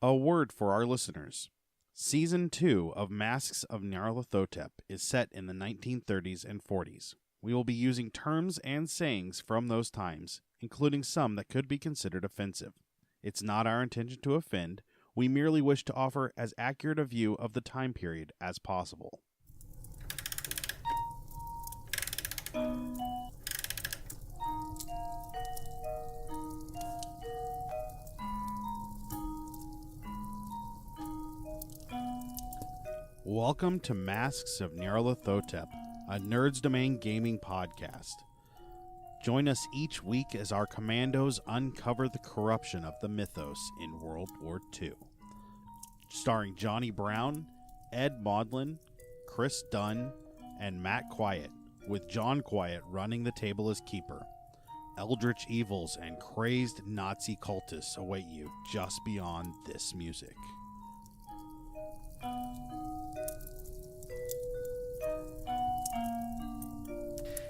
A word for our listeners. Season 2 of Masks of Nyarlathotep is set in the 1930s and 40s. We will be using terms and sayings from those times, including some that could be considered offensive. It's not our intention to offend. We merely wish to offer as accurate a view of the time period as possible. Welcome to Masks of Nyarlathotep, a Nerds Domain gaming podcast. Join us each week as our commandos uncover the corruption of the mythos in World War II. Starring Johnny Brown, Ed Maudlin, Chris Dunn, and Matt Quiett, with John Quiett running the table as keeper. Eldritch evils and crazed Nazi cultists await you just beyond this music.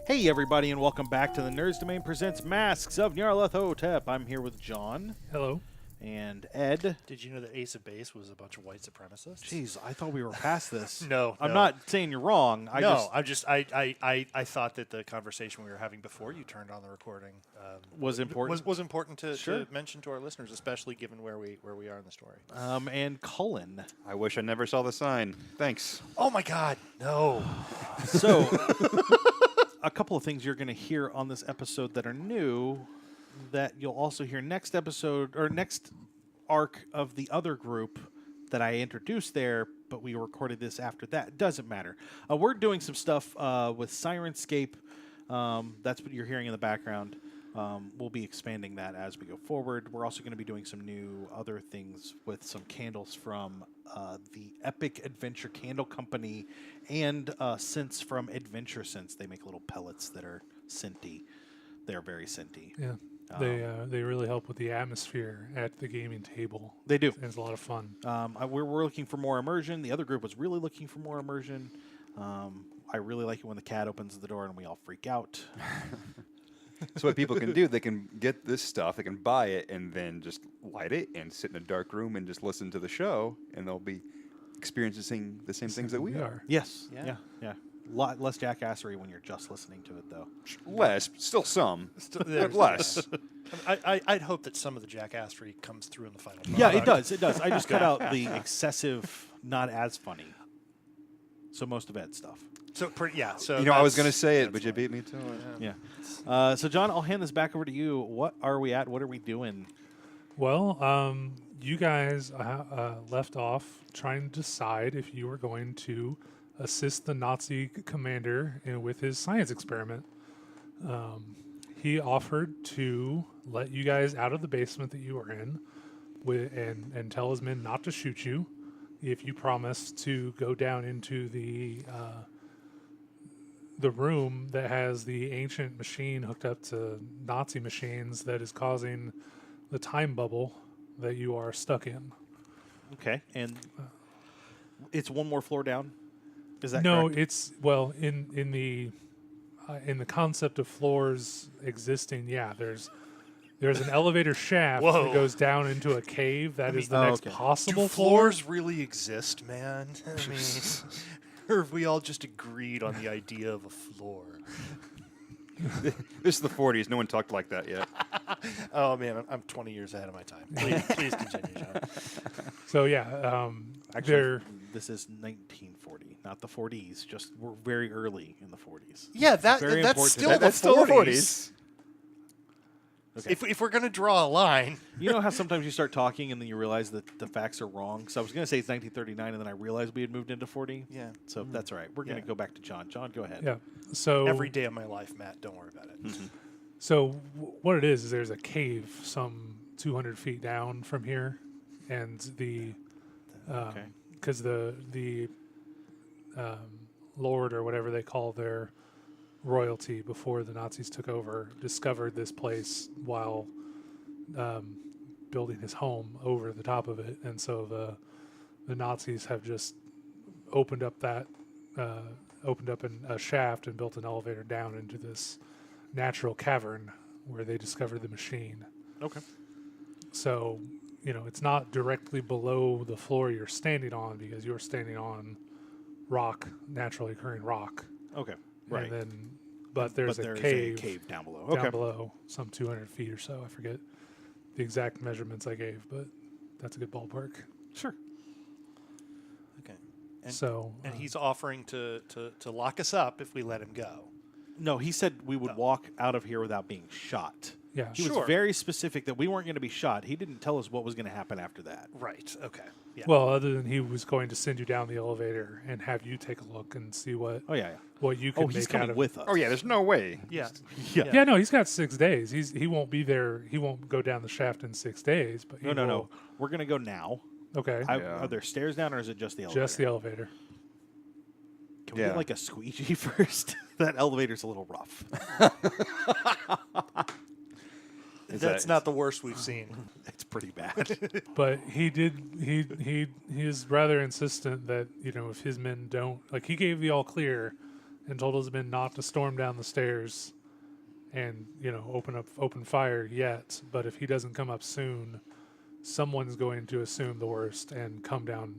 Hey everybody, and welcome back to the Nerds Domain Presents Masks of Nyarlathotep. I'm here with John. Hello. And Ed. Did you know that Ace of Base was a bunch of white supremacists? Jeez, I thought we were past this. No, I'm not saying you're wrong. I thought that the conversation we were having before you turned on the recording was important. Was important to Sure. mention to our listeners, especially given where we are in the story. And Cullen. I wish I never saw the sign. Thanks. Oh my God, no. So, a couple of things you're going to hear on this episode that are new that you'll also hear next episode or next arc of the other group that I introduced there, but we recorded this after that. Doesn't matter. We're doing some stuff with Syrinscape. That's what you're hearing in the background. We'll be expanding that as we go forward. We're also going to be doing some new other things with some candles from the Epic Adventure Candle Company and scents from Adventure Scents. They make little pellets that are scenty. They're very scenty. Yeah. They really help with the atmosphere at the gaming table. They do. It's a lot of fun. We're looking for more immersion. The other group was really looking for more immersion. I really like it when the cat opens the door and we all freak out. So what people can do, they can get this stuff, they can buy it, and then just light it and sit in a dark room and just listen to the show, and they'll be experiencing the same things that we are. Yes. Yeah. Lot less jackassery when you're just listening to it, though. Less, still some, but less. I'd hope that some of the jackassery comes through in the final product. Yeah, it does. It does. I just cut out the excessive, not as funny. So most of Ed's stuff. So So I was going to say it, but you beat me to it. Yeah. So John, I'll hand this back over to you. What are we at? What are we doing? Well, you guys left off trying to decide if you were going to assist the Nazi commander with his science experiment. He offered to let you guys out of the basement that you were in and tell his men not to shoot you if you promise to go down into the room that has the ancient machine hooked up to Nazi machines that is causing the time bubble that you are stuck in. Okay, and it's one more floor down. Is that no? correct? It's in the concept of floors existing. Yeah, there's an elevator shaft that goes down into a cave. That is the next possible Do floors really exist, man? I mean, or have we all just agreed on the idea of a floor? This is the 40s. No one talked like that yet. Oh, man, I'm 20 years ahead of my time. Please continue, John. So, yeah. Actually, this is 1940, not the 40s. Just we're very early in the 40s. Yeah, that's still the 40s. Okay. If we're going to draw a line. You know how sometimes you start talking and then you realize that the facts are wrong? So I was going to say it's 1939, and then I realized we had moved into 40. Yeah. So that's all right. We're going to go back to John. John, go ahead. Yeah. So every day of my life, Matt, don't worry about it. Mm-hmm. So what it is there's a cave some 200 feet down from here, and because the Lord or whatever they call their royalty before the Nazis took over discovered this place while building his home over the top of it, and so the Nazis have just opened up a shaft and built an elevator down into this natural cavern where they discovered the machine. Okay. So it's not directly below the floor you're standing on because you're standing on rock, naturally occurring rock. Okay. Right. And then, but there's a cave down below. down Okay. below, some 200 feet or so. I forget the exact measurements I gave, but that's a good ballpark. Sure. Okay. And he's offering to lock us up if we let him go. No, he said we would walk out of here without being shot. yeah, He was very specific that we weren't going to be shot. He didn't tell us what was going to happen after that. Right. Okay. Yeah. well, other than he was going to send you down the elevator and have you take a look and see what Oh, yeah. what you can Oh, he's make out coming of with us. Oh yeah, there's no way. yeah. Yeah, no, he's got 6 days. He won't be there. He won't go down the shaft in 6 days. But he No. will- We're going to go now. Okay, Yeah. Are there stairs down or is it just the elevator? just the elevator. Can we Yeah. get like a squeegee first? That elevator's a little rough. That's not the worst we've seen. It's pretty bad. But he is rather insistent that if his men don't, like, he gave the all clear and told his men not to storm down the stairs and open fire yet. But if he doesn't come up soon, someone's going to assume the worst and come down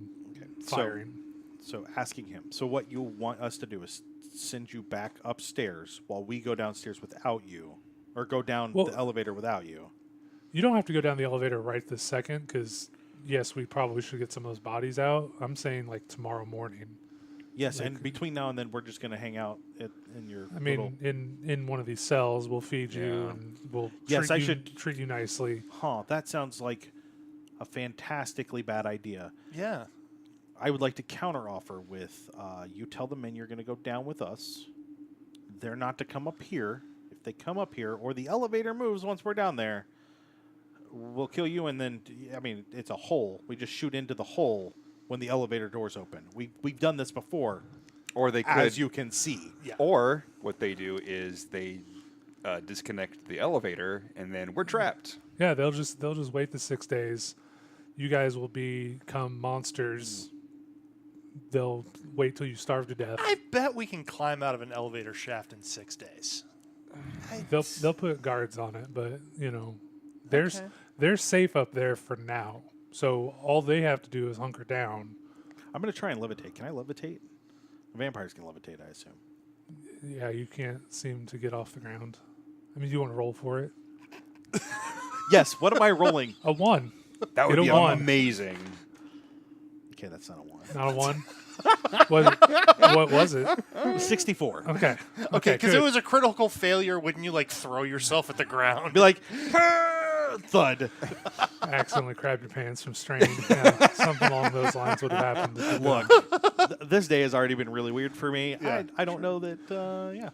firing. So asking him. So what you want us to do is send you back upstairs while we go downstairs without you, or go down Well- the elevator without you. You don't have to go down the elevator right this second because, yes, we probably should get some of those bodies out. I'm saying like tomorrow morning. Yes, Like- and between now and then, we're just going to hang out in your. I mean, in one of these cells, we'll feed you Yeah. and we'll Yes, I treat should- treat you nicely. That sounds like a fantastically bad idea. Yeah. I would like to counteroffer with you tell the men you're going to go down with us. They're not to come up here. If they come up here or the elevator moves once we're down there, we'll kill you. And then, I mean, it's a hole. We just shoot into the hole when the elevator doors open. We've done this before, Or they could. as you can see. Yeah. Or what they do is they disconnect the elevator, and then we're trapped. Yeah, they'll just wait the 6 days. You guys will become monsters. They'll wait till you starve to death. I bet we can climb out of an elevator shaft in 6 days. They'll put guards on it, but they're safe up there for now. So all they have to do is hunker down. I'm going to try and levitate. Can I levitate? Vampires can levitate, I assume. Yeah, you can't seem to get off the ground. I mean, you want to roll for it? Yes. What am I rolling? A 1, That would Get a be one. amazing. Okay, that's not a 1. not a 1. What was it? 64. Okay. Okay, because good. it was a critical failure. Wouldn't you like throw yourself at the ground? Be like, thud. Accidentally crapped your pants from strain. Yeah, something along those lines would have happened. Look, this day has already been really weird for me. Yeah. I don't know that, yeah.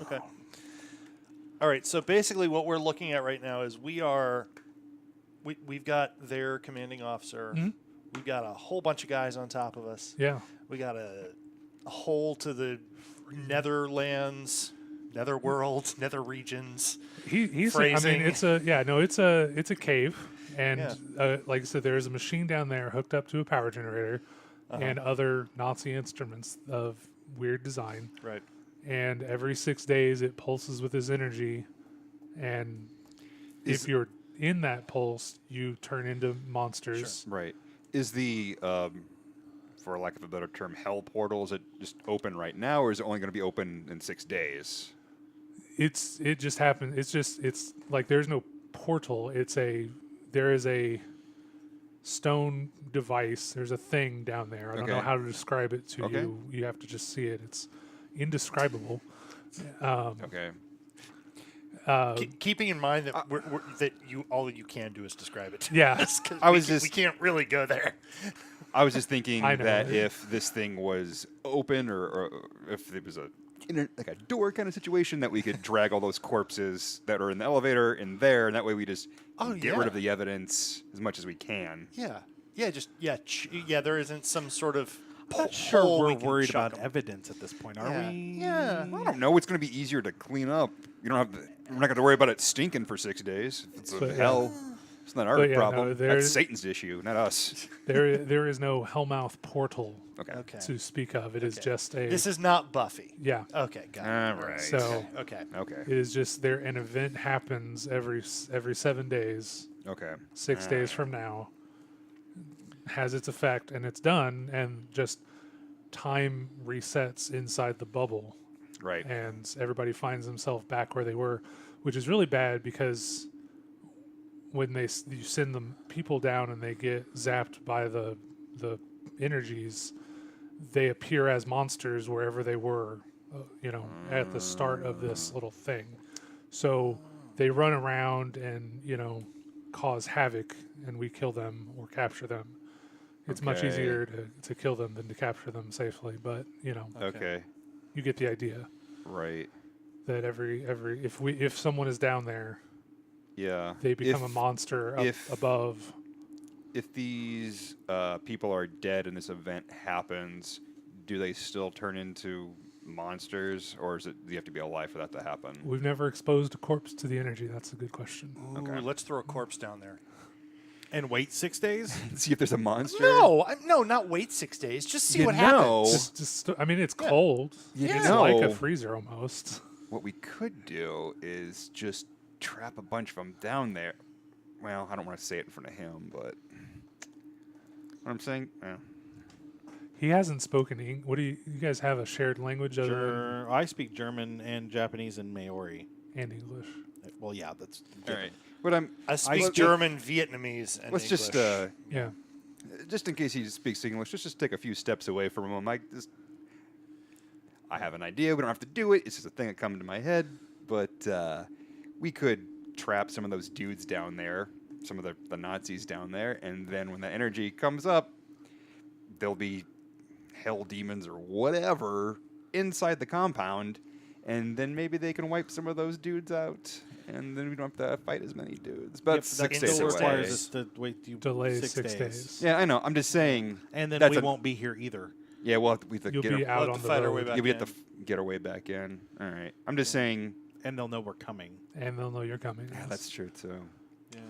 Okay. All right. So basically, what we're looking at right now is we've got their commanding officer. Mhm. We've got a whole bunch of guys on top of us. Yeah. We got a hole to the Netherlands, Netherworld, Nether regions. He's. I Phrasing. mean, it's a cave, and like I said, there is a machine down there hooked up to a power generator, and other Nazi instruments of weird design. Right. And every 6 days, it pulses with his energy, and if you're in that pulse, you turn into monsters. Right. Is the, for lack of a better term, hell portal, is it just open right now, or is it only going to be open in 6 days? It just happened. It's like there's no portal. There is a stone device. There's a thing down there. I don't know Okay. how to describe it to Okay. you. You have to just see it. It's indescribable. Okay. Keeping in mind that all you can do is describe it. Yeah. 'Cause we can't really go there. I was just thinking I know. that if this thing was open, or if it was like a door kind of situation, that we could drag all those corpses that are in the elevator in there, and that way we just get rid of the evidence as much as we can. Yeah. Yeah. Just there isn't some sort of. I'm not sure hole we we're can worried chuck about 'em. evidence at this point, are Yeah. we? Yeah. I don't know. It's going to be easier to clean up. You don't have. We're not going to worry about it stinking for 6 days. It's But, yeah. hell. It's not our But, yeah, problem. no, That's Satan's issue, not us. There is no Hellmouth portal Okay. Okay. to speak of. It is just a This is not Buffy. yeah. Okay. Got it. All right. So Okay. Okay. it is just there. An event happens every 7 days. Okay. 6 days from now has its effect, and it's done, and just time resets inside the bubble, Right. and everybody finds themselves back where they were, which is really bad because when you send the people down and they get zapped by the energies, they appear as monsters wherever they were, at the start of this little thing. So they run around and cause havoc, and we kill them or capture them. It's much Okay. easier to kill them than to capture them safely, but Okay. you get the idea. Right. That if someone is down there, Yeah. they become a monster above. If these people are dead and this event happens, do they still turn into monsters, or do you have to be alive for that to happen? We've never exposed a corpse to the energy. That's a good question. Ooh, let's throw a corpse down there. And wait 6 days? See if there's a monster. No, not wait 6 days. Just see what happens. It's cold. It's know. like a freezer almost. What we could do is just trap a bunch of them down there. Well, I don't want to say it in front of him, but what I'm saying. He hasn't spoken English. What do you guys have a shared language I speak German and Japanese and Maori. and English? Well, yeah, that's All right. But I speak German, Vietnamese, and let's English. just Yeah. just in case he speaks English, let's just take a few steps away from him. I have an idea. We don't have to do it. It's just a thing that comes to my head. But we could trap some of those dudes down there, some of the Nazis down there, and then when the energy comes up, there'll be hell demons or whatever inside the compound, and then maybe they can wipe some of those dudes out, and then we don't have to fight as many dudes. But Yep, 6 that days still away. requires us to wait Delay 6 6 days. days. Yeah, I know. I'm just saying. And then that's we won't be here either. Yeah, we'll have to You'll get be out We'll have on to the fight our road, way back Yeah, we have in. to get our way back in. All right. I'm just saying. And they'll know we're coming. and they'll know you're coming. Yeah, that's true too. Yeah.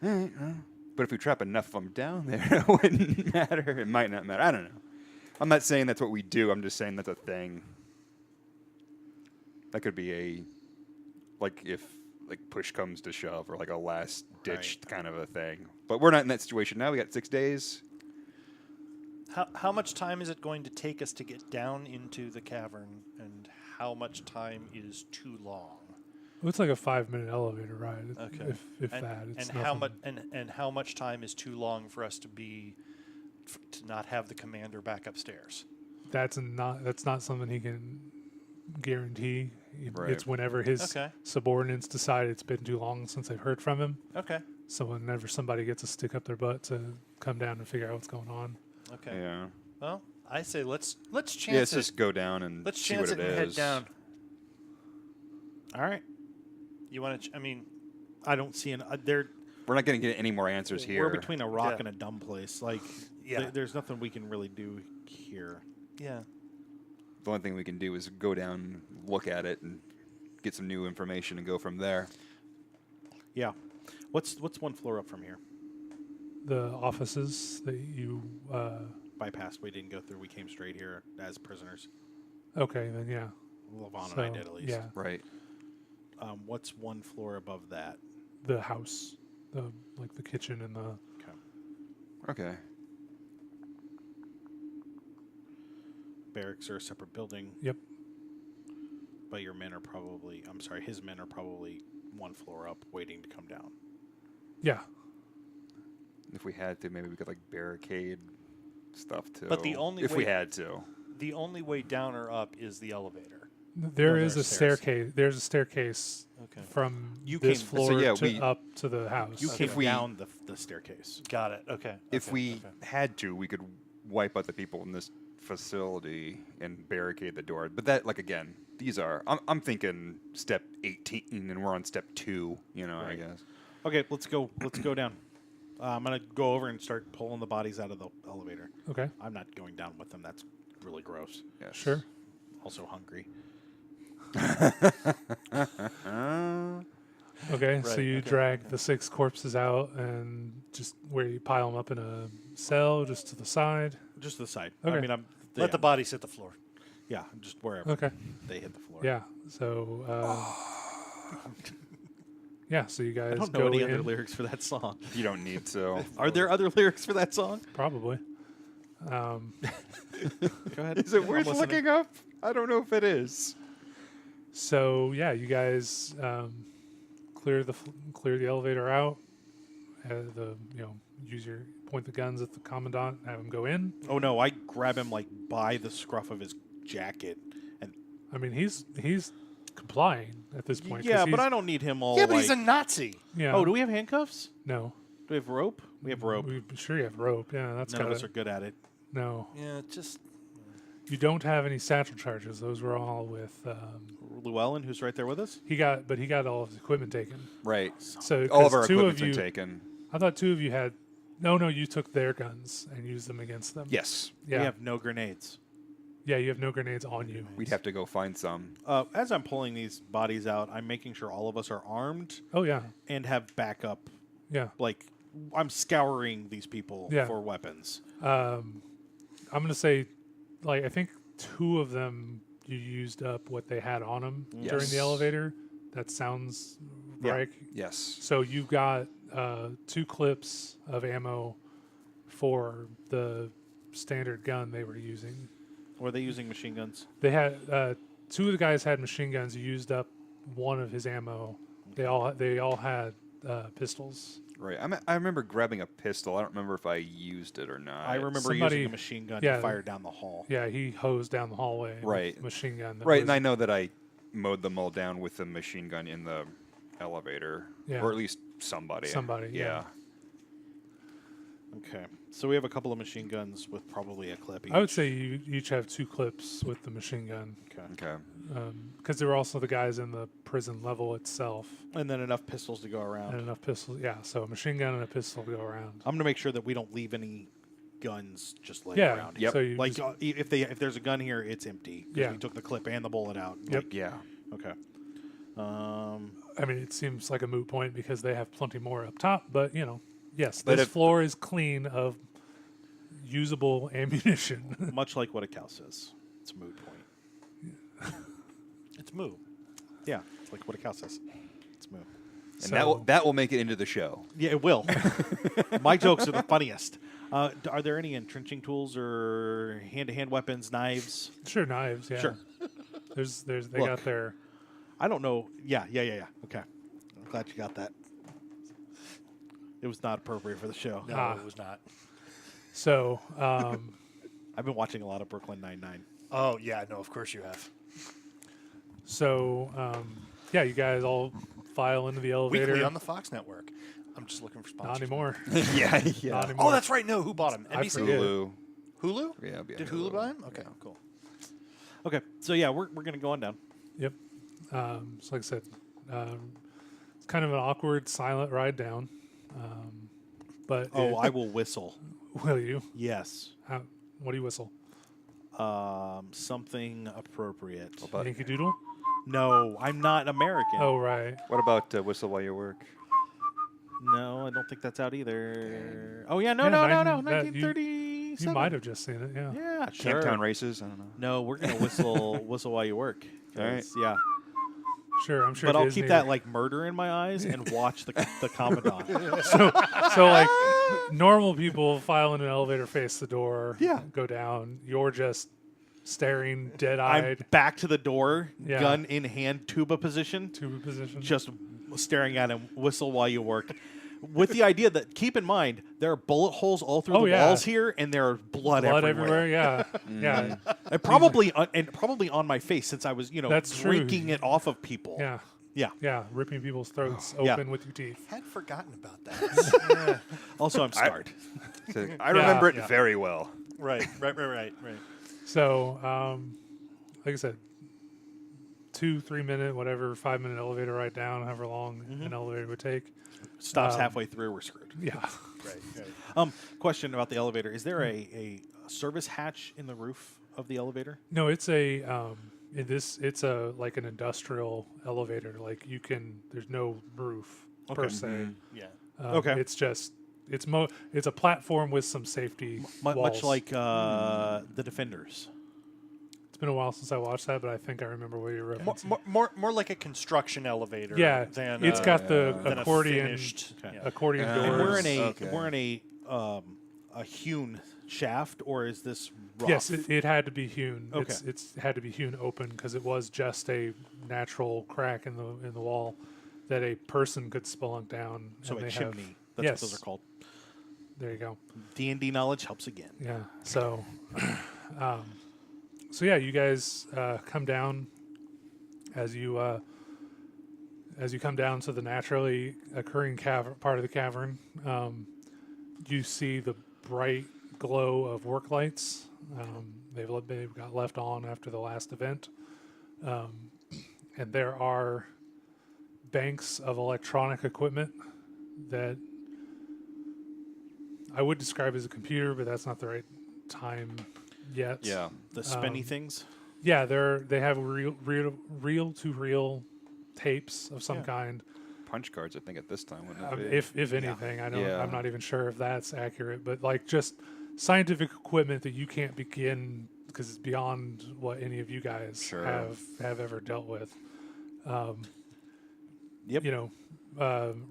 All right. Well, but if we trap enough of them down there, it wouldn't matter. It might not matter. I don't know. I'm not saying that's what we do. I'm just saying that's a thing. That could be if push comes to shove, or like a last ditch kind of a thing. But we're not in that situation now. We got 6 days. How much time is it going to take us to get down into the cavern, and how much time is too long? Well, it's like a 5-minute elevator ride. Okay. If and, that. It's and how much nothing. and how much time is too long for us to not have the commander back upstairs? That's not something he can guarantee. Right. It's whenever his Okay. subordinates decide it's been too long since they've heard from him. Okay. So whenever somebody gets a stick up their butt to come down and figure out what's going on. Okay. Yeah. Well, I say let's chance Yeah, let's it. just go down and Let's see chance what it it and is. head down. All right. You want to? I mean, I don't see We're not going to get any more answers here. We're between a rock Yeah. and a dumb place. Like, Yeah. there's nothing we can really do here. yeah. The only thing we can do is go down, look at it, and get some new information and go from there. Yeah. What's one floor up from here? The offices that you. Bypassed. We didn't go through. We came straight here as prisoners. Okay, then yeah. Levon So, and I did at least. yeah, Right. What's one floor above that? the house, the kitchen and the. Okay. Okay. Barracks are a separate building. Yep. But your men are probably, his men are probably one floor up waiting to come down. Yeah. If we had to, maybe we could barricade stuff too. But the only if way- we had to. The only way down or up is the elevator. There No, is there a are stairs. staircase. There's a staircase Okay. from You this came- floor so yeah, to up to the house. You Okay. came we- down the staircase. Got it. Okay. If okay, we okay. had to, we could wipe out the people in this facility and barricade the door. But that, again, these are. I'm thinking step 18, and we're on step 2. I Right. guess. Okay, let's go down. I'm gonna go over and start pulling the bodies out of the elevator. Okay. I'm not going down with them. That's really gross. Yes. Sure. Also hungry. Okay, so Right, you okay, drag okay. the 6 corpses out and just where you pile them up in a cell just to the side. Just to the side. Okay. I mean, Let the bodies hit the floor. yeah, just wherever Okay. they hit the floor. Yeah. So Yeah, so you guys I don't know go any in. other lyrics for that song. You don't need to. Are there other lyrics for that song? Probably. Go ahead. Is it I'm worth listening. looking up? I don't know if it is. So yeah, you guys clear the elevator out. Point the guns at the commandant, have him go in. Oh no! I grab him like by the scruff of his jacket, and I mean, he's complying at this point. 'cause yeah, but he's- I don't need him all. Yeah, but like, he's a Nazi. Yeah. Oh, do we have handcuffs? No. Do we have rope? We have rope. We sure you have rope. Yeah, that's None of got us are good at it. No, Yeah, just you don't have any satchel charges. Those were all with. Llewellyn, who's right there with us. He got all of his equipment taken. Right. So All of 'cause our two of equipment's been you, taken. I thought two of you had. No, you took their guns and used them against them. Yes. Yeah. We have no grenades. Yeah, you have no grenades on you. We'd have to go find some. As I'm pulling these bodies out, I'm making sure all of us are armed Oh yeah, and have backup. yeah. Like, I'm scouring these people Yeah. for weapons. I'm gonna say, like, I think two of them you used up what they had on them during Yes. the elevator. That sounds Yeah. right. Yes. So you've got 2 clips of ammo for the standard gun they were using. Were they using machine guns? They had 2 of the guys had machine guns. You used up one of his ammo. They all had pistols. Right. I remember grabbing a pistol. I don't remember if I used it or not. I remember somebody- using a machine gun yeah. to fire down the hall. Yeah, he hosed down the hallway. Right. With machine gun. that Right, was- and I know that I mowed them all down with the machine gun in the elevator. Yeah. Or at least somebody. Somebody, yeah. Okay. So we have a couple of machine guns with probably a clip each. I would say you each have 2 clips with the machine gun, Okay. Okay. because there were also the guys in the prison level itself, And then enough pistols to go around. and enough pistols. Yeah, so a machine gun and a pistol to go around. I'm going to make sure that we don't leave any guns just laying Yeah. around. Yep. So you Like, just- if there's a gun here, it's empty. 'Cause Yeah. we took the clip and the bullet out. Yep. Like, Yeah. okay. I mean, it seems like a moot point because they have plenty more up top, but yes, But this if- floor is clean of usable ammunition. Much like what a cow says. It's a moot point. it's moo. Yeah. It's like what a cow says. It's moot. And So- that will make it into the show. Yeah, it will. My jokes are the funniest. Are there any entrenching tools or hand-to-hand weapons, knives? Sure, knives. Yeah. Sure. They Look. got their. I don't know. Yeah. Okay. I'm glad you got that. It was not appropriate for the show. No, it was not. So, I've been watching a lot of Brooklyn Nine-Nine. Oh yeah, no, of course you have. yeah, you guys all file into the elevator. Weekly on the Fox Network. I'm just looking for sponsors. Not anymore. yeah. Not anymore. Oh, that's right. No, who bought him? I NBC. forget. Hulu. Hulu? Yeah, it'll be on Did Hulu buy him? Okay, cool. Okay. So, yeah, we're going to go on down. Yep. So like I said, it's kind of an awkward, silent ride down. But Oh, I will whistle. will you? Yes. What do you whistle? Something appropriate. But Yankee Doodle? No, I'm not American. Oh, right. what about Whistle While You Work? No, I don't think that's out either. Oh, yeah, no. Yeah, 1937. You might have just seen it, yeah. Yeah, sure. Camptown Races? I don't know. No, we're going to whistle while you work. All right. 'Cause, Yeah. Sure, I'm sure. But I'll Disney- keep that like murder in my eyes and watch the Commandant. So like normal people file in an elevator, face the door, Yeah. go down. You're just staring, I'm dead-eyed, back to the door, Yeah. gun in hand, tuba position, tuba position. just staring at him, whistle while you work. With the idea that, keep in mind, there are bullet holes all through Oh, the yeah. walls here, and there are blood everywhere. Yeah, yeah, And probably on my face, since I was, That's true. drinking it off of people. yeah, Yeah. yeah. Ripping people's throats Yeah. open with your teeth. Had forgotten about that. Also, I'm scarred. So I remember it yeah. very well. right. So, like I said, 2-3 minute, whatever, 5 minute elevator ride down, however long an elevator would take. Stops halfway through, we're screwed. Yeah. Right. Question about the elevator. Is there a service hatch in the roof of the elevator? No, it's a it's a like an industrial elevator. Like there's no roof per Okay. se. Yeah. Okay. It's just it's a platform with some safety Much walls. like the Defenders. It's been a while since I watched that, but I think I remember what you're referencing. More like a construction elevator. Yeah, than it's got the than a accordion finished, yeah. accordion And doors. We're in a hewn shaft, or is this rough? Yes, it had to be hewn. Okay. It's had to be hewn open because it was just a natural crack in the wall that a person could spelunk down. So and a they have- chimney. That's yes, what those are called. there you go. D&D knowledge helps again. Yeah. So, so yeah, you guys come down as you come down to the naturally occurring part of the cavern. You see the bright glow of work lights. They've got left on after the last event, and there are banks of electronic equipment that I would describe as a computer, but that's not the right time yet. Yeah. The spinny things. Yeah, they have reel to reel tapes of some kind. Punch cards, I think, at this time. Wouldn't it be? If anything, I don't. Yeah. I'm not even sure if that's accurate, but like just scientific equipment that you can't begin because it's beyond what any of you guys Sure. have ever dealt with. Yep. You know,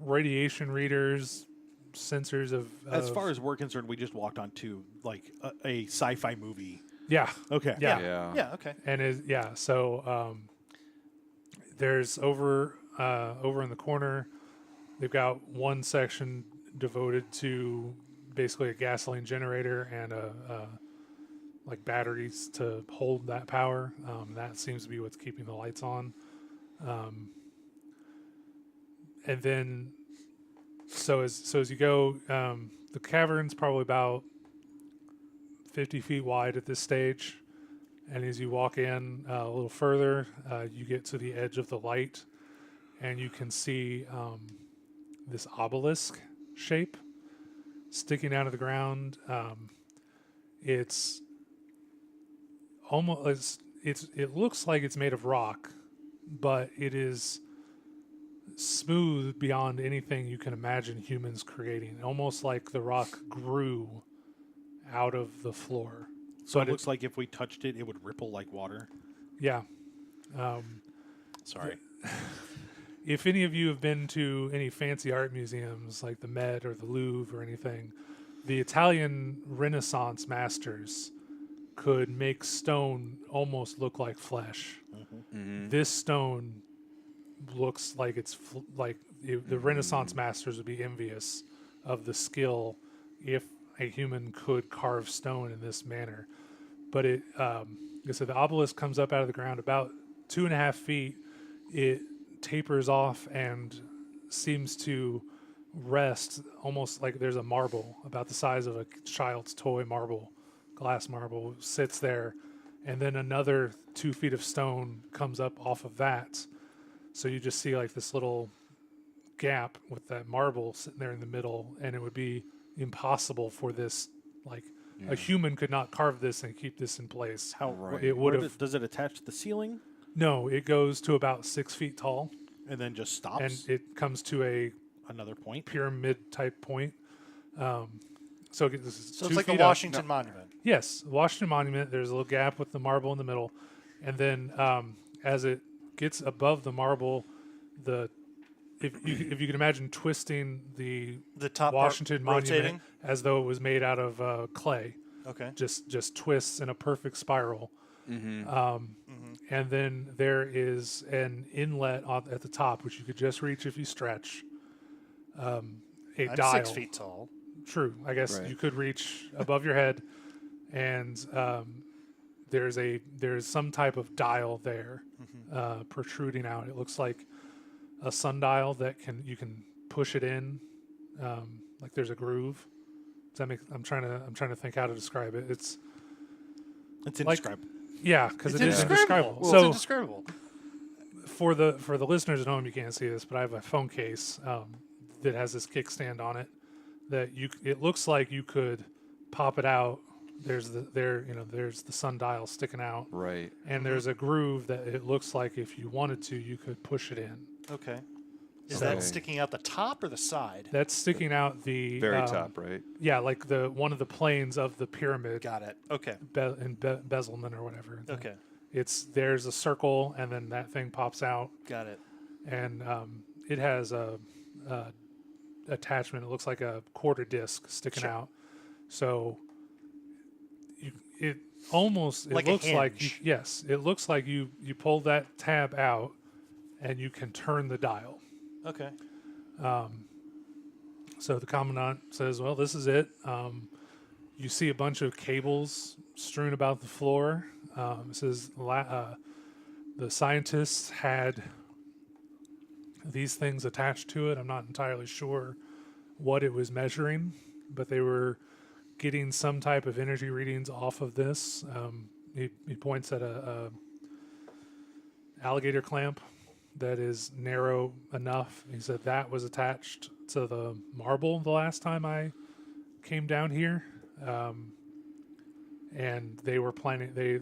radiation readers, sensors of. As far as we're concerned, we just walked onto like a sci-fi movie. Yeah. Okay. Yeah. Yeah. Yeah. Okay. And so there's over in the corner, they've got one section devoted to basically a gasoline generator and like batteries to hold that power. That seems to be what's keeping the lights on. And then, so as you go, the cavern's probably about 50 feet wide at this stage. And as you walk in a little further, you get to the edge of the light, and you can see this obelisk shape sticking out of the ground. It's almost it looks like it's made of rock, but it is smooth beyond anything you can imagine humans creating. Almost like the rock grew out of the floor. So But it looks like if we touched it, it would ripple like water. Yeah. Sorry. If any of you have been to any fancy art museums like the Met or the Louvre or anything, the Italian Renaissance masters could make stone almost look like flesh. Mm-hmm. This stone looks like it's the Renaissance masters would be envious of the skill if a human could carve stone in this manner. But so the obelisk comes up out of the ground about 2.5 feet. It tapers off and seems to rest almost like there's a marble about the size of a child's toy marble, glass marble, sits there, and then another 2 feet of stone comes up off of that. So you just see like this little gap with that marble sitting there in the middle, and it would be impossible for this, like a human could not carve this and keep this in place. How It would have. Does it attach to the ceiling No, it goes to about 6 feet tall, and then just stops? and it comes to a Another point. pyramid type point. So this is So 2 it's like the feet up. Washington Monument. Yes, Washington Monument. There's a little gap with the marble in the middle, and then as it gets above the marble, if you can imagine twisting the top part Washington Monument rotating? as though it was made out of clay, Okay. just twists in a perfect spiral. Mm-hmm. And then there is an inlet at the top, which you could just reach if you stretch. A I'm dial. 6 feet tall. True. I guess Right. you could reach above your head, and there's some type of dial there protruding out. It looks like a sundial that you can push it in, like there's a groove. Does that make? I'm trying to think how to describe it. It's indescribable. yeah, because It's it is indescribable. indescribable. It's So indescribable. for the listeners at home, you can't see this, but I have a phone case that has this kickstand on it that it looks like you could pop it out. There's the sundial sticking out, Right. and there's a groove that it looks like if you wanted to, you could push it in. Okay. Is Okay. that sticking out the top or the side? That's sticking out the Very top, right? Yeah, like one of the planes of the pyramid Got it. Okay. Embezzlement or whatever. Okay. There's a circle, and then that thing pops out, Got it. and it has a attachment. It looks like a quarter disc sticking Sure. out. So it Like a looks like hinge. it looks like you pull that tab out, and you can turn the dial. Okay. So the commandant says, "Well, this is it." You see a bunch of cables strewn about the floor. It says the scientists had these things attached to it. I'm not entirely sure what it was measuring, but they were getting some type of energy readings off of this. He points at a alligator clamp that is narrow enough. He said that was attached to the marble the last time I came down here. And they were planning, they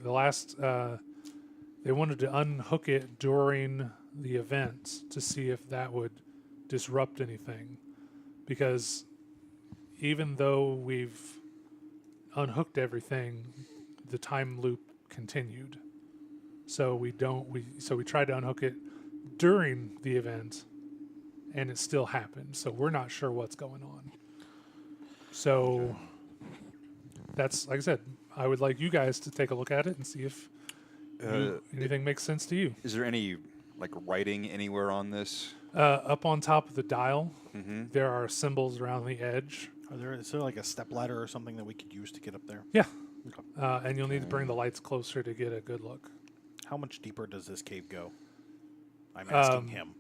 wanted to unhook it during the event to see if that would disrupt anything. Because even though we've unhooked everything, the time loop continued. So we tried to unhook it during the event, and it still happened. So we're not sure what's going on. So that's, like I said, I would like you guys to take a look at it and see if anything makes sense to you. Is there any writing anywhere on this? Up on top of the dial, there are symbols around the edge. Is there like a step ladder or something that we could use to get up there? Yeah. Okay. And you'll need to bring the lights closer to get a good look. How much deeper does this cave go? I'm asking him.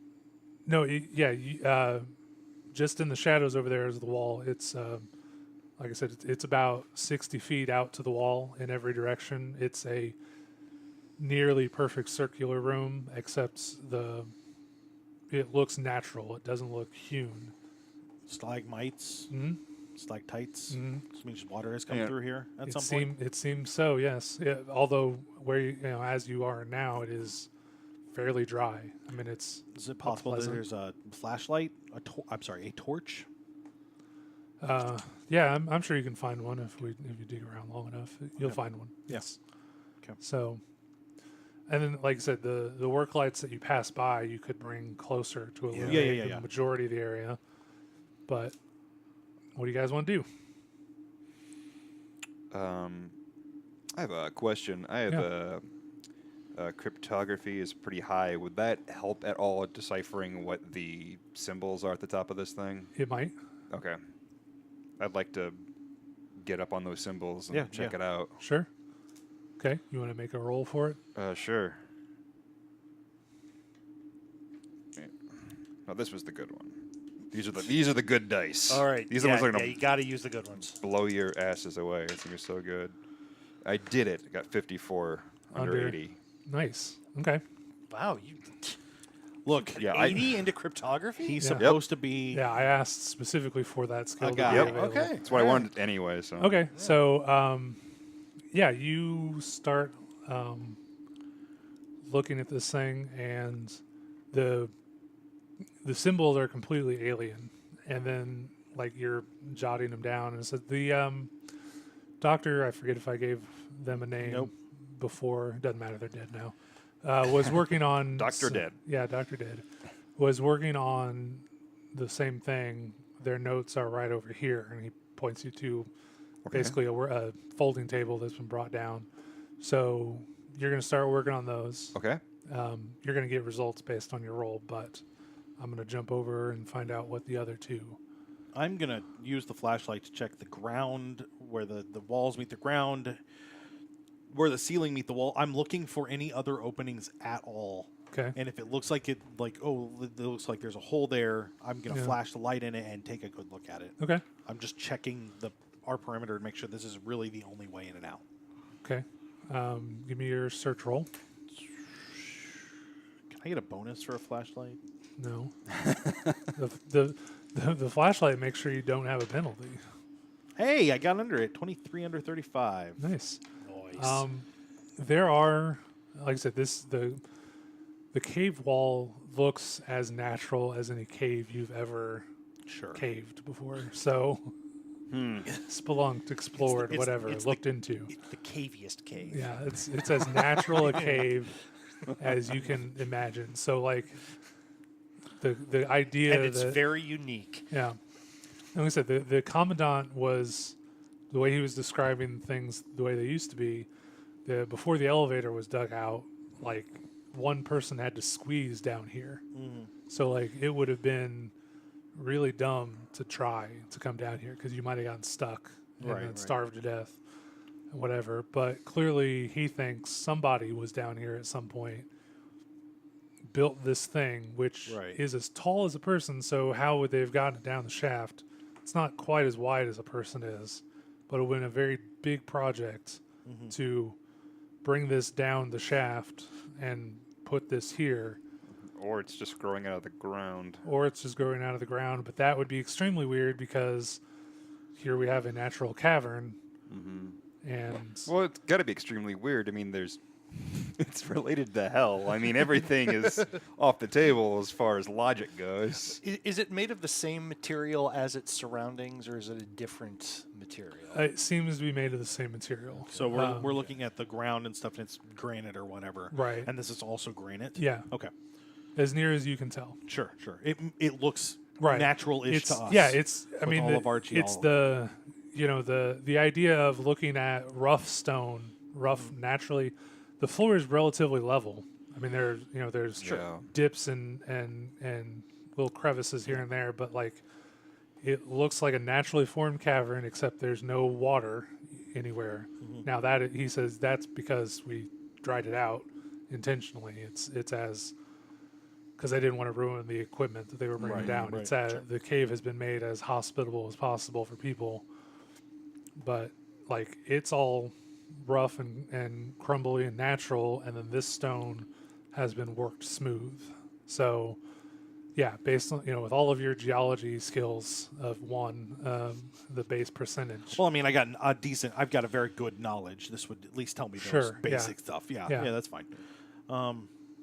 No, just in the shadows over there is the wall. It's, like I said, it's about 60 feet out to the wall in every direction. It's a nearly perfect circular room, except it looks natural. It doesn't look hewn. Stalagmites, stalactites. This means water has come through here at some point. It seems so, yes. Although as you are now, it is fairly dry. I mean, it's. Is it possible that there's a flashlight? A torch? Yeah, I'm sure you can find one if you dig around long enough. You'll find one. Yes. Okay. So, and then, like I said, the work lights that you pass by, you could bring closer to illuminate the majority of the area. But what do you guys want to do? I have a question. I have cryptography is pretty high. Would that help at all at deciphering what the symbols are at the top of this thing? It might. Okay. I'd like to get up on those symbols and check it out. Sure. Okay. You want to make a roll for it? Sure. No, this was the good one. These are the good dice. All right. These are the ones that are gonna you got to use the good ones. blow your asses away. It's gonna be so good. I did it. I got 54 under 80. Nice. Okay. Wow, you Look, 80 into cryptography? he's supposed to be. Yeah, I asked specifically for that skill. A guy. To be Yep. available. Okay. That's what I wanted anyway. So Okay. So, you start looking at this thing, and the symbols are completely alien. And then, you're jotting them down, and it says the doctor. I forget if I gave them a name. Nope. Before, it doesn't matter. They're dead now. Was working on Dr. Dead. Yeah, Dr. Dead was working on the same thing. Their notes are right over here, and he points you to basically a folding table that's been brought down. So you're going to start working on those. Okay. You're going to get results based on your roll, but I'm going to jump over and find out what the other two. I'm going to use the flashlight to check the ground, where the walls meet the ground, where the ceiling meet the wall. I'm looking for any other openings at all. Okay. And if it looks like it looks like there's a hole there, I'm going to flash the light in it and take a good look at it. Okay. I'm just checking our perimeter to make sure this is really the only way in and out. Okay. Give me your search roll. Can I get a bonus for a flashlight? No. the flashlight makes sure you don't have a penalty. Hey, I got under it. 23 under 35. Nice. Nice. There are, like I said, the cave wall looks as natural as any cave you've ever caved before. So spelunked, explored, it's whatever, the- looked into. It's the caviest cave. Yeah, it's as natural a cave as you can imagine. So like the idea And it's that very unique. yeah, and like I said, the commandant was the way he was describing things the way they used to be. Before the elevator was dug out, like one person had to squeeze down here. So like it would have been really dumb to try to come down here because you might have gotten stuck and then starved to death and whatever. But clearly he thinks somebody was down here at some point, built this thing, which is as tall as a person. So how would they have gotten it down the shaft? It's not quite as wide as a person is, but it would have been a very big project to bring this down the shaft and put this here. Or it's just growing out of the ground. But that would be extremely weird because here we have a natural cavern. And Well, it's got to be extremely weird. I mean, it's related to hell. I mean, everything is off the table as far as logic goes. Is it made of the same material as its surroundings, or is it a different material? it seems to be made of the same material. So we're looking at the ground and stuff, and it's granite or whatever. Right. And this is also granite? Yeah. Okay. As near as you can tell. Sure. It looks Right. natural-ish It's to us. yeah. It's I with mean all of our it's the the idea of looking at rough stone, naturally. The floor is relatively level. I mean there's Sure. dips and little crevices here and there, but like it looks like a naturally formed cavern, except there's no water anywhere. Now that he says that's because we dried it out intentionally. It's as because they didn't want to ruin the equipment that they were bringing down. right, It's the cave has been made as hospitable as possible for people, but like it's all rough and crumbly and natural, and then this stone has been worked smooth. So yeah, based on with all of your geology skills of the base percentage. Well, I mean, I've got a very good knowledge. This would at least tell me those Sure, basic stuff. Yeah, that's fine.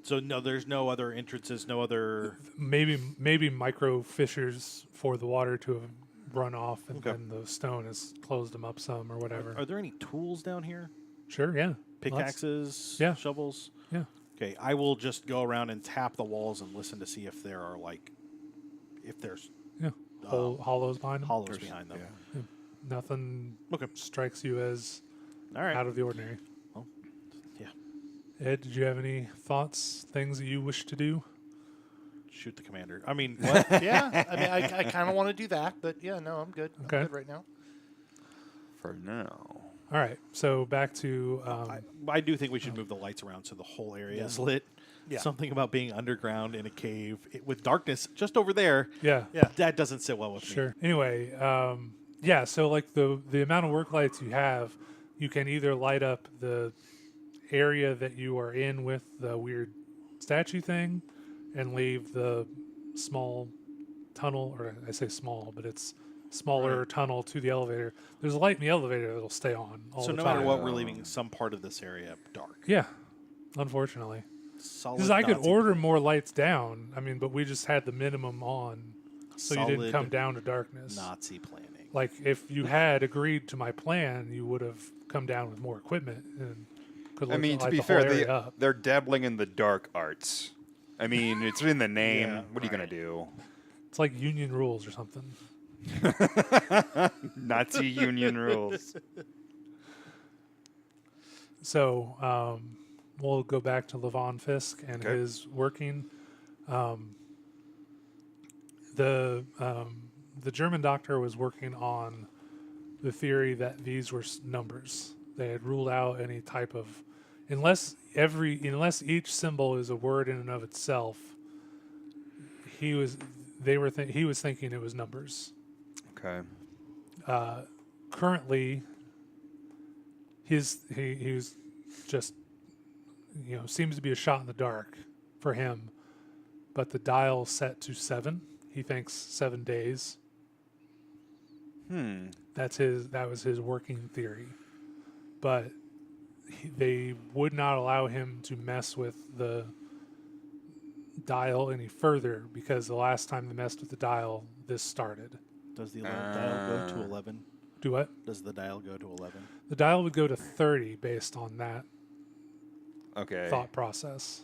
So no, there's no other entrances, no other. Maybe micro fissures for the water to have run off, and Okay. then the stone has closed them up some or whatever. Are there any tools down here? Sure, yeah. Lots. Pickaxes, Yeah. shovels. Yeah. Okay, I will just go around and tap the walls and listen to see if there are if there's Yeah. Hollows behind them. hollows behind them. Yeah. Nothing Okay. strikes you as All right. out of the ordinary. Well, yeah. Ed, did you have any thoughts, things that you wish to do? Shoot the commander. I mean, Yeah, I mean, I kind of want to do that, but yeah, no, I'm good. Okay. I'm good right now. For now. All right, so back to I do think we should move the lights around so the whole area is lit. Yeah. Something about being underground in a cave with darkness just over there. yeah. That doesn't sit well with me. Sure. Anyway, yeah. So like the amount of work lights you have, you can either light up the area that you are in with the weird statue thing, and leave the small tunnel, or I say small, but it's smaller tunnel to the elevator. There's a light in the elevator that'll stay on all So the no time. matter what, we're leaving some part of this area dark. Yeah. Unfortunately, Solid because I could Nazi order plan. more lights down. I mean, but we just had the minimum on, so you didn't Solid come down to darkness. Nazi planning. Like if you had agreed to my plan, you would have come down with more equipment and could I mean, to light be the whole fair, area up. they're dabbling in the dark arts. I mean, it's in the name. Yeah, What are you going to do? It's like union rules or something. Nazi union rules. So we'll go back to Levon Fisk and Okay. his working. The German doctor was working on the theory that these were numbers. They had ruled out any type of unless each symbol is a word in and of itself. He was thinking it was numbers. Okay. Currently, he was just seems to be a shot in the dark for him, but the dial set to 7. He thinks 7 days. That was his working theory, but they would not allow him to mess with the dial any further because the last time they messed with the dial, this started. Does the dial go to 11? Do what? Does the dial go to 11? The dial would go to 30 based on that Okay. thought process.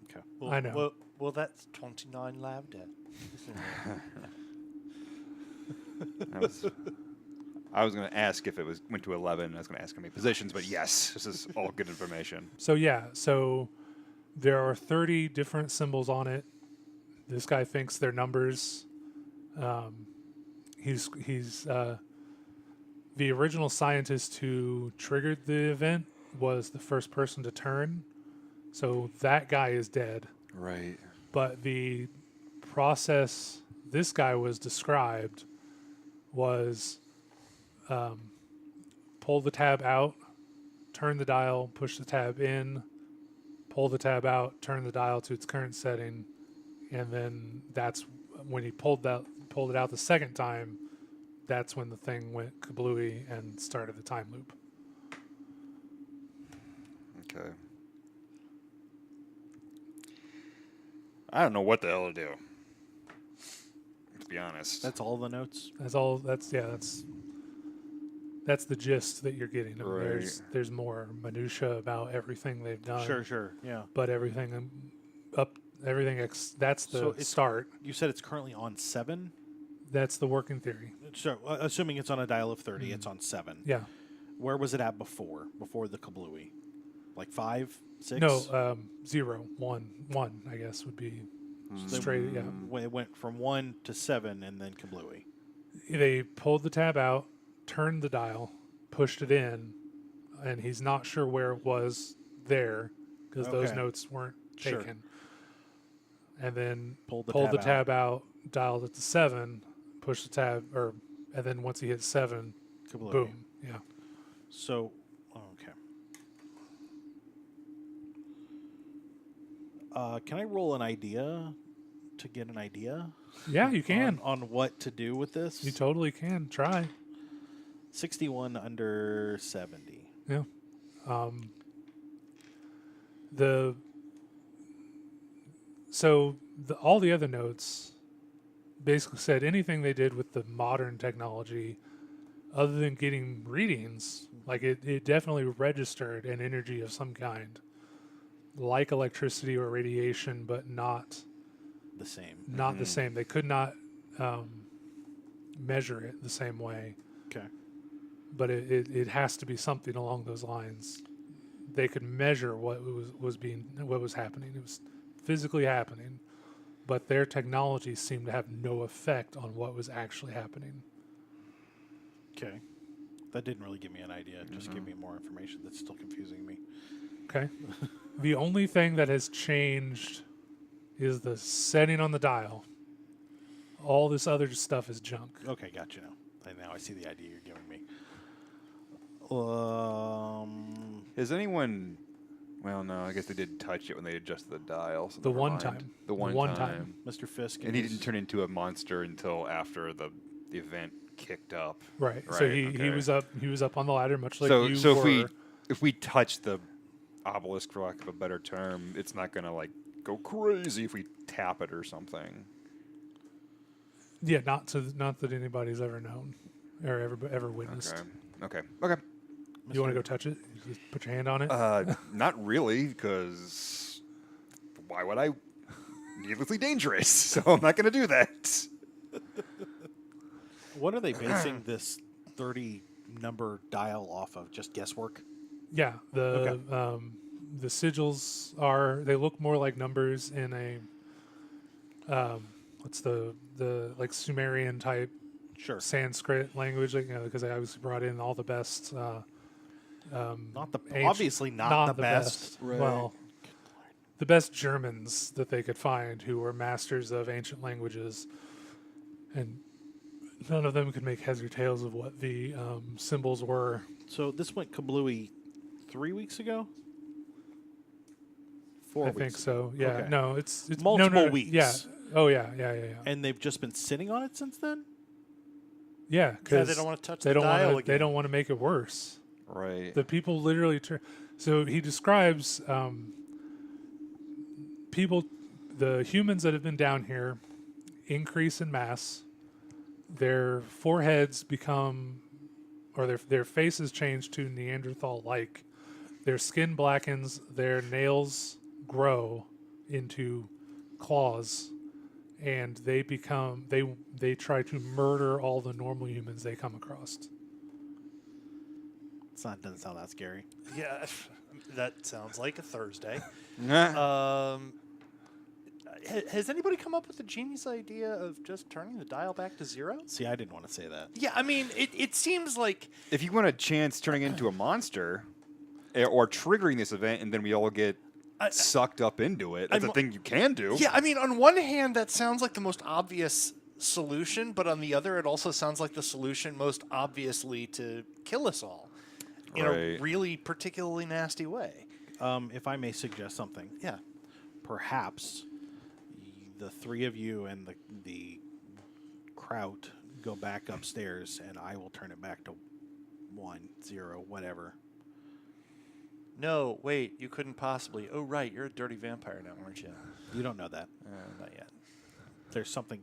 Okay. Well, I know. Well, that's 29 louder. I was going to ask if it went to 11. I was going to ask how many positions, but yes, this is all good information. So yeah, so there are 30 different symbols on it. This guy thinks they're numbers. He's the original scientist who triggered the event was the first person to turn. So that guy is dead. Right. But the process this guy was described was pull the tab out, turn the dial, push the tab in, pull the tab out, turn the dial to its current setting, and then that's when he pulled it out the second time. That's when the thing went kablooey and started the time loop. Okay. I don't know what the hell to do. To be honest. That's all the notes? That's all. That's the gist that you're getting. I mean, Right. there's more minutia about everything they've done. Sure. Yeah. But everything that's the So it's- start. You said it's currently on 7? That's the working theory. So, assuming it's on a dial of 30, it's on 7. Yeah. Where was it at before the kablooey? Like 5, 6? No, 0, 1, I guess would be straight. Yeah. When it went from 1 to 7 and then kablooey. They pulled the tab out, turned the dial, pushed it in, and he's not sure where it was there because those Okay. notes weren't Sure. taken. And then Pulled pulled the the tab out, dialed it to 7, pushed the tab, and then once he hit 7, Kablooey. boom. Yeah. So, okay. Can I roll an idea to get an idea? Yeah, you can. On what to do with this? You totally can. Try. 61 under 70. Yeah. All the other notes basically said anything they did with the modern technology, other than getting readings, like it definitely registered an energy of some kind, like electricity or radiation, but not The same. the same. They could not measure it the same way. Okay. But it has to be something along those lines. They could measure what was happening. It was physically happening, but their technology seemed to have no effect on what was actually happening. Okay. That didn't really give me an idea. It just gave me more information that's still confusing me. Okay. The only thing that has changed is the setting on the dial. All this other stuff is junk. Okay, gotcha now. And now I see the idea you're giving me. Has anyone... Well, no, I guess they did touch it when they adjusted the dial. So The never one mind. time. The one One time. time. Mr. Fisk. And he didn't turn into a monster until after the event kicked up. Right. So Right, he okay. was up on the ladder, much like So you so were. if we touch the obelisk, for lack of a better term, it's not gonna like go crazy if we tap it or something. Yeah, not that anybody's ever known or ever witnessed. Okay. You want to go touch it? Just put your hand on it. Not really, because why would I? Needlessly dangerous. So I'm not gonna do that. What are they basing this 30 number dial off of? Just guesswork? Yeah, the sigils they look more like numbers in a what's the like Sumerian type Sure. Sanskrit language, like, because I obviously brought in all the best. Obviously not the best. Right. Well, the best Germans that they could find who were masters of ancient languages, and none of them could make heads or tails of what the symbols were. So this went kablooey 3 weeks ago? 4 I weeks. think so. Yeah. Okay. No, it's Multiple no. weeks. Yeah. Oh yeah. And they've just been sitting on it since then? Yeah, because they don't want to touch they the don't dial want again. they don't want to make it worse. Right. The people literally so he describes the humans that have been down here increase in mass. Their foreheads become or their faces change to Neanderthal-like. Their skin blackens, their nails grow into claws, and they try to murder all the normal humans they come across. Doesn't sound that scary. Yeah, that sounds like a Thursday. Nah. Has anybody come up with a genius idea of just turning the dial back to 0? See, I didn't want to say that. Yeah, I mean, it seems like... If you want a chance turning into a monster, or triggering this event, and then we all get sucked up into it, that's a thing you can do. Yeah, I mean, on one hand, that sounds like the most obvious solution, but on the other, it also sounds like the solution most obviously to kill us all in a really particularly nasty way. If I may suggest something. Yeah. Perhaps the three of you and the Kraut go back upstairs, and I will turn it back to 1, 0, whatever. No, wait, you couldn't possibly. Oh, right, you're a dirty vampire now, aren't you? You don't know that. Not yet. There's something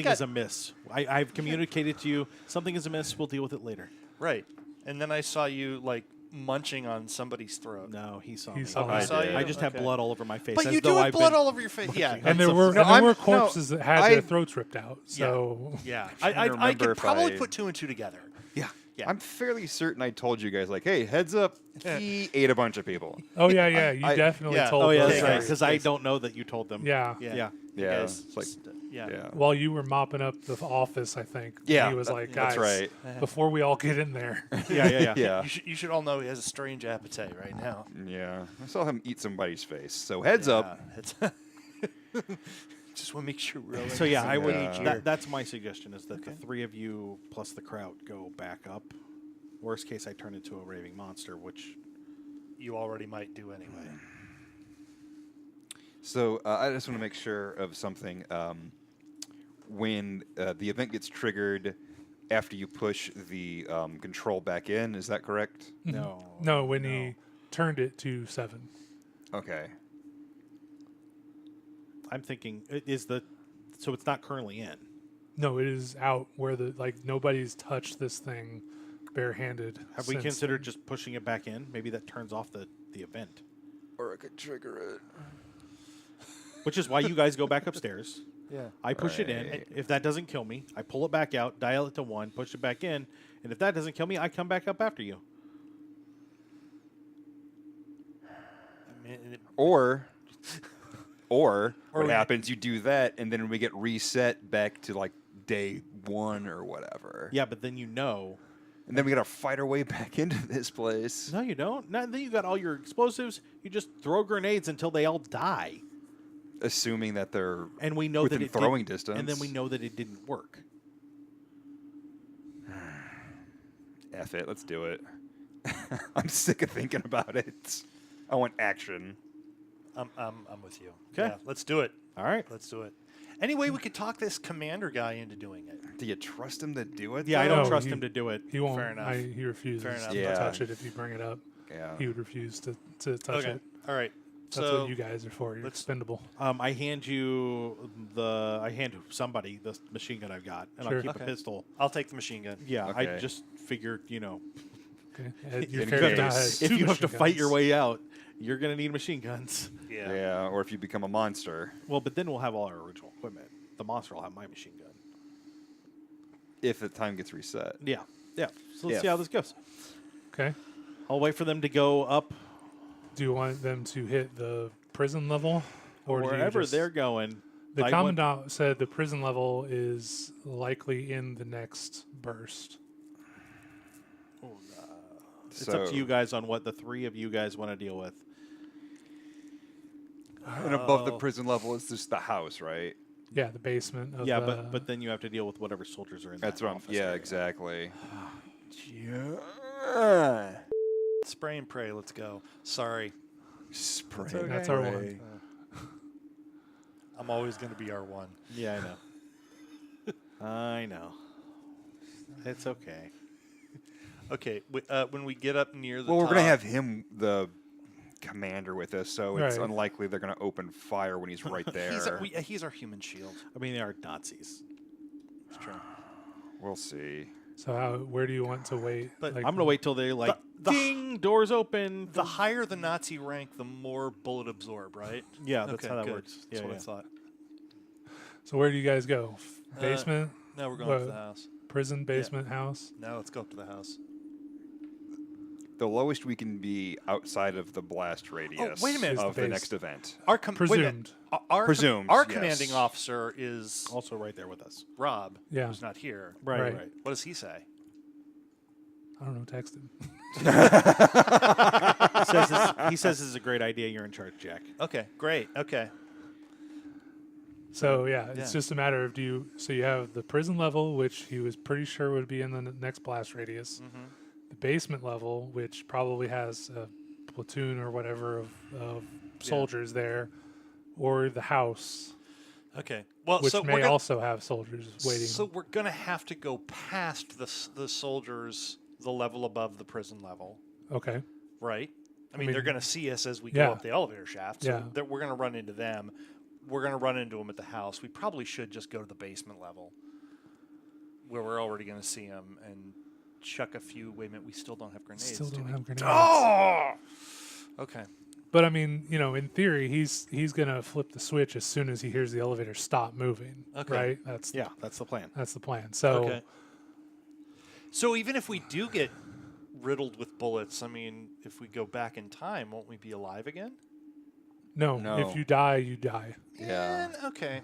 is amiss. I've communicated to you. Something is amiss. We'll deal with it later. Right. And then I saw you, like, munching on somebody's throat. No, he saw He me. saw I me. saw you? I just have Okay. blood all over my face. But as you though do have I've blood been- all over your face. Yeah. And there that's were corpses that had their throats ripped out. So Yeah. trying to I remember could if probably I- put 2 and 2 together. Yeah. Yeah. I'm fairly certain I told you guys, like, hey, heads up, he ate a bunch of people. oh yeah, you I- definitely yeah. told Oh yeah, those that's right. guys. Because I don't know that you told them. Yeah. Yeah. Yeah. You Yeah, guys it's like, yeah. While you were mopping up the office, I think. Yeah, He was like, guys, that's right. before we all get in there. Yeah. Yeah. You should all know he has a strange appetite right now. Yeah. I saw him eat somebody's face. So heads up. It's just want to make sure we're all So yeah, I would. Yeah. That's my suggestion: is that the three of you plus the Kraut go back up. Worst case, I turn into a raving monster, which you already might do anyway. So I just want to make sure of something. When the event gets triggered after you push the control back in, is that correct? no. No, when he turned it to 7. Okay. I'm thinking so it's not currently in. No, it is out where nobody's touched this thing barehanded. Have we since considered just pushing it back in? Maybe that turns off the event. Or I could trigger it. Which is why you guys go back upstairs. Yeah. I push it in. Right. If that doesn't kill me, I pull it back out, dial it to 1, push it back in, and if that doesn't kill me, I come back up after you. Or what happens? You do that, and then we get reset back to like day 1 or whatever. Yeah, but then you know. And then we gotta fight our way back into this place. No, you don't. No, then you got all your explosives. You just throw grenades until they all die. Assuming that they're And we know within that it throwing didn't- distance. And then we know that it didn't work. F it, let's do it. I'm sick of thinking about it. I want action. I'm with you. 'Kay. Yeah, let's do it. All right. Let's do it. Anyway, we could talk this commander guy into doing it. Do you trust him to do it? Yeah, I though? don't No, trust he- him to do it. He won't. Fair enough. He refuses Fair enough. to Yeah. touch it if you bring it up. Yeah. He would refuse to touch Okay. it. All right. That's So what you guys are for. You're let's- expendable. I hand somebody the machine gun I've got, and Sure. I'll keep Okay. a pistol. I'll take the machine gun. Yeah, I Okay. just figured, Okay. Your In character case. has if two you have to machine fight your guns. way out, you're gonna need machine guns. Yeah, or if you become a monster. Well, but then we'll have all our original equipment. The monster will have my machine gun. If the time gets reset. Yeah. So let's If. see how this goes. Okay. I'll wait for them to go up Do you want them to hit the prison level, or do you wherever just- they're going. The I commandant said the prison level is likely in the next burst. It's up to you guys on what the three of you guys want to deal with. And above the prison level is just the house, right? Yeah, the basement. Of Yeah, the, but then you have to deal with whatever soldiers are in That's that what I'm. office Yeah, area. exactly. Spray and pray. Let's go. Sorry. Spray. That's our one. I'm always going to be our one. Yeah, I know. I know. It's okay. Okay. When we get up near the Well, we're top, gonna have him, the commander, with us, so it's Right. unlikely they're gonna open fire when he's right there. he's our human shield. I mean, they are Nazis. It's true. We'll see. So where do you want to wait? But I'm gonna wait till they ding, doors open. The higher the Nazi rank, the more bullet absorb, right? Yeah, that's how that good. works. That's Yeah, what yeah. I thought. So where do you guys go? Basement? No, we're going up to the house. Prison, basement, house? No, let's go up to the house. The lowest we can be outside of the blast radius wait a minute. of Is the the base. next event. Presumed. Presumed, Our yes. commanding officer is Also right there with us. Rob, Yeah. who's not here. Right. What does he say? I don't know, text him. He says this is a great idea. You're in charge, Jack. Okay, great. Okay. So it's just a matter of so you have the prison level, which he was pretty sure would be in the next blast radius. Mm-hmm. The basement level, which probably has a platoon or whatever of soldiers there, or the house, Okay. Well, which so may also have soldiers waiting. So we're going to have to go past the soldiers, the level above the prison level, Okay. right? I mean, mean, they're going to see us as we yeah. go up the elevator shaft, so Yeah. we're going to run into them. We're going to run into them at the house. We probably should just go to the basement level, where we're already going to see them and chuck a few. Wait a minute, we still don't have grenades. Still do don't we? have grenades. Oh! Okay. But I mean, in theory, he's gonna flip the switch as soon as he hears the elevator stop moving. Okay. Right? That's the plan. That's the plan. So Okay. So even if we do get riddled with bullets, I mean, if we go back in time, won't we be alive again? no, No. if you die, you die. Yeah. Okay.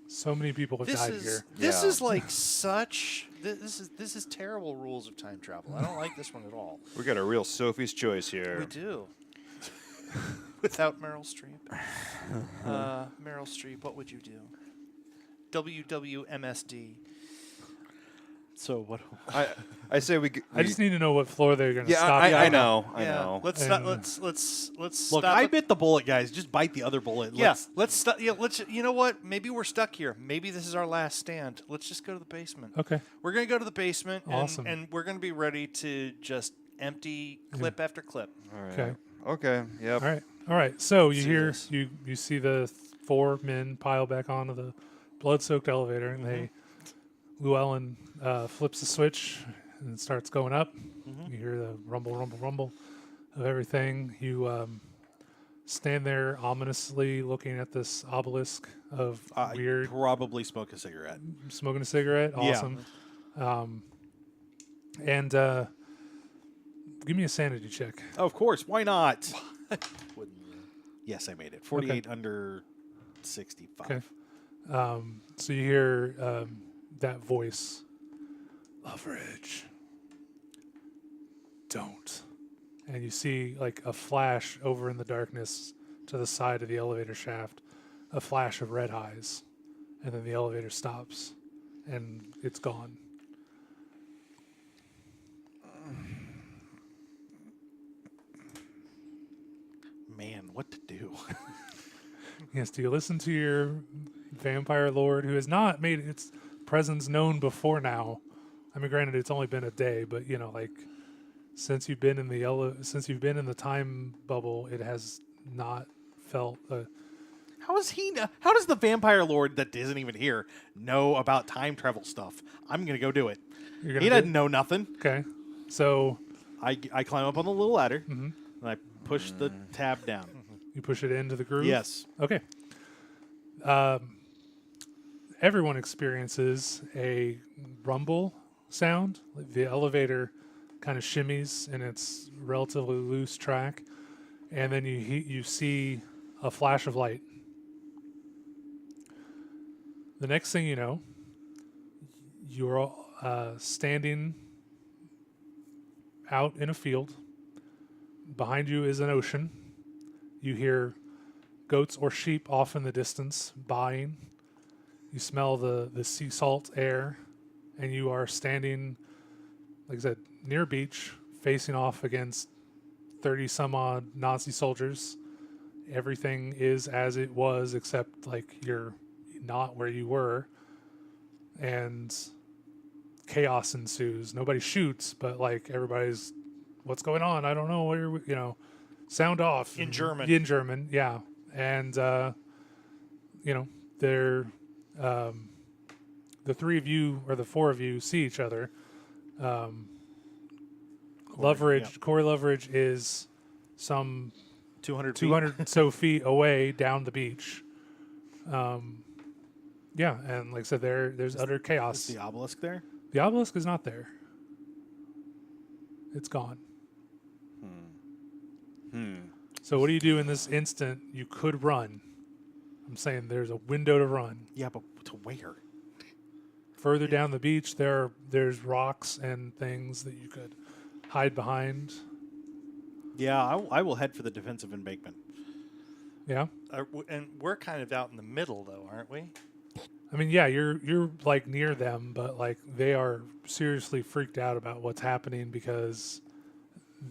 So many people have died here. This Yeah. is like such. This is terrible rules of time travel. I don't like this one at all. We got a real Sophie's choice here. We do. Without Meryl Streep. Meryl Streep, what would you do? WWMSD. So what? I say we. I just need to know what floor they're gonna Yeah, stop. I you on. know. Let's And- stop. Let's Look, stop. I bit the bullet, guys. Just bite the other bullet. Let's stop. Yeah, let's. You know what? Maybe we're stuck here. Maybe this is our last stand. Let's just go to the basement. Okay. We're gonna go to the basement, Awesome. and we're gonna be ready to just empty clip after clip. All right. Okay. Okay. Yep. All right. So you See hear this. you see the 4 men pile back onto the blood-soaked elevator, and they Llewellyn flips the switch and it starts going up. You hear the rumble, rumble, rumble of everything. You stand there ominously looking at this obelisk of weird Probably smoke a cigarette. smoking a cigarette. Yeah. Awesome. And give me a sanity check. Of course. Why not? Wouldn't you? Yes, I made it. 48 under 65. Okay. So you hear that voice, Loveridge, don't. And you see like a flash over in the darkness to the side of the elevator shaft, a flash of red eyes, and then the elevator stops, and it's gone. Man, what to do? Yes, do you listen to your vampire lord who has not made its presence known before now? I mean, granted, it's only been a day, but like since you've been in the time bubble, it has not felt. How does the vampire lord that isn't even here know about time travel stuff? I'm gonna go do it. You're He gonna doesn't know nothing. Okay, so I climb up on the little ladder and I push the tab down. you push it into the groove. Yes. Okay. Everyone experiences a rumble sound. The elevator kind of shimmies in its relatively loose track, and then you see a flash of light. The next thing you know, you're standing out in a field. Behind you is an ocean. You hear goats or sheep off in the distance baaing. You smell the sea salt air, and you are standing, like I said, near a beach, facing off against 30 some odd Nazi soldiers. Everything is as it was, except like you're not where you were, and chaos ensues. Nobody shoots, but like everybody's, what's going on? I don't know. Where sound off In German. In German, yeah. And they're the 3 of you or the 4 of you see each other, Loveridge, Corey Loveridge is some 200 feet. 200 so feet away down the beach. Yeah, and like I said, there's utter chaos. Is the obelisk there? The obelisk is not there. It's gone. So what do you do in this instant? You could run. I'm saying there's a window to run. Yeah, but to where? Further down the beach, there's rocks and things that you could hide behind. Yeah, I will head for the defensive embankment. Yeah. And we're kind of out in the middle, though, aren't we? I mean, yeah, you're like near them, but like they are seriously freaked out about what's happening because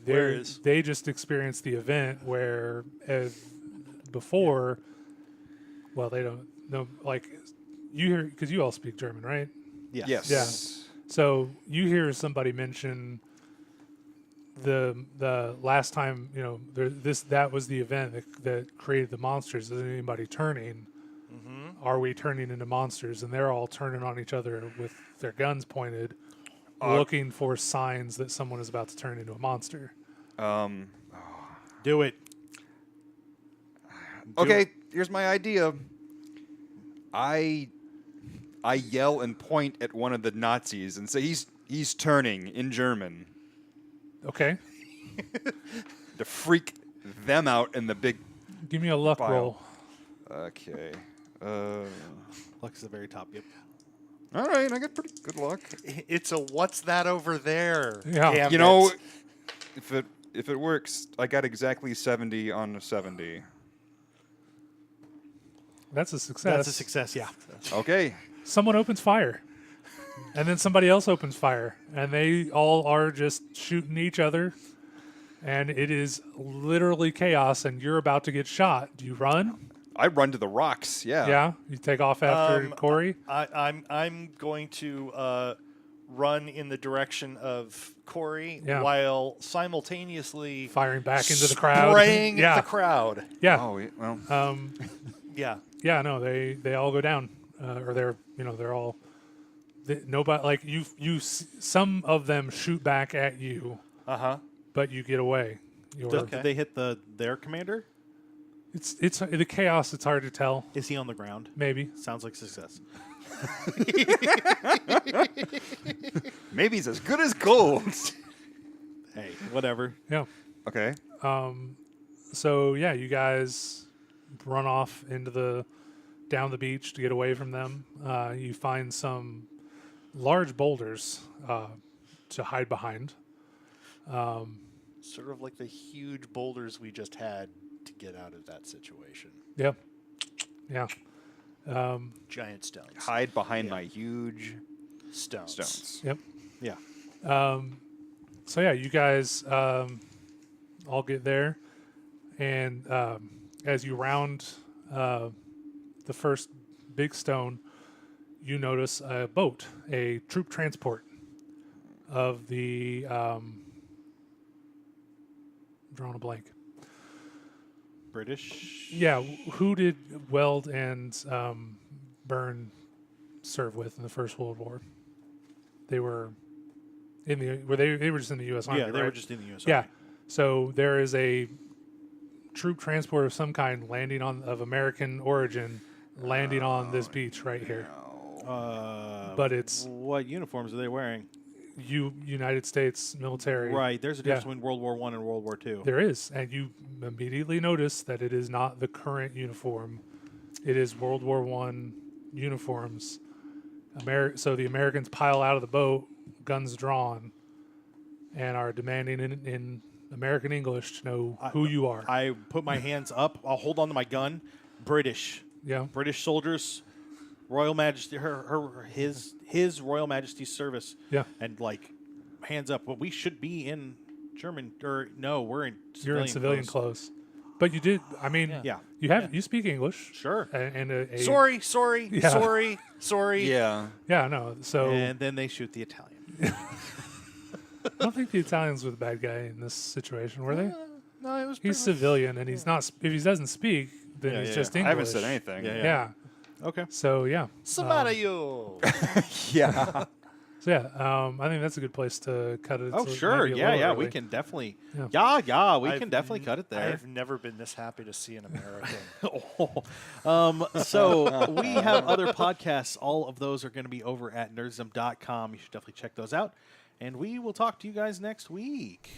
they just experienced the event where before. Well, they don't know. Like you hear because you all speak German, right? Yes. Yes. Yeah. So you hear somebody mention the last time that was the event that created the monsters. Is anybody turning? Are we turning into monsters? And they're all turning on each other with their guns pointed, looking for signs that someone is about to turn into a monster. Do it. Okay, here's my idea. I yell and point at one of the Nazis and say he's turning in German Okay. to freak them out in the big Give me a luck pile. roll. Okay. Luck's at the very top. Yep. All right, I got pretty good luck. It's a what's that over there? Yeah. gambit. You know, if it works, I got exactly 70 on a 70. That's a success. That's a success, yeah. Okay. Someone opens fire. And then somebody else opens fire. And they all are just shooting each other. And it is literally chaos, and you're about to get shot. Do you run? I run to the rocks, yeah. Yeah? You take off after Corey? I'm going to run in the direction of Corey while simultaneously Firing back into the crowd. spraying Yeah. at the crowd. Yeah. Oh, well. Yeah. Yeah, no, they all go down. Or they're all... nobody, like, some of them shoot back at you, but you get away. Did they hit their commander? It's the chaos. It's hard to tell. Is he on the ground? Maybe. Sounds like success. Maybe he's as good as gold. Hey, whatever. Yeah. Okay. So yeah, you guys run off down the beach to get away from them. You find some large boulders to hide behind. Sort of like the huge boulders we just had to get out of that situation. Yep. Yeah. Giant stones. Hide behind my huge Stones. Yep. Yeah. So yeah, you guys all get there, and as you round the first big stone, you notice a boat, a troop transport of the drawing a blank. British? Yeah, who did Weld and Byrne serve with in the First World War? They were in the they were just in the U.S. Army. Yeah, they right? were just in the U.S. Yeah, Army. so there is a troop transport of some kind of American origin landing on this beach right here. But it's what uniforms are they wearing? United States military. Right. There's a difference between World War I and World War II. There is, and you immediately notice that it is not the current uniform. It is World War I uniforms. So the Americans pile out of the boat, guns drawn, and are demanding in American English to know who you are. I put my hands up. I'll hold on to my gun. British. Yeah. British soldiers. Royal Majesty, his Royal Majesty's service. Yeah. And like, hands up. Well, we should be in German, or no, we're in civilian You're in civilian clothes. But you did. I mean, Yeah. you speak English. Sure. And Sorry. Yeah. Yeah, no. So And then they shoot the Italian. I don't think the Italians were the bad guy in this situation, were they? No, it was. He's civilian, and he's not. If he doesn't speak, then he's just English. I haven't said anything. Yeah. Yeah. Okay. So yeah. Somebody you. Yeah. So yeah, I think that's a good place to cut it. Oh, So it might sure. be a Yeah, little yeah. We early. can definitely. Yeah. Yeah, we I've can definitely cut it there. I've never been this happy to see an American. So we have other podcasts. All of those are going to be over at nerdsdom.com. You should definitely check those out. And we will talk to you guys next week.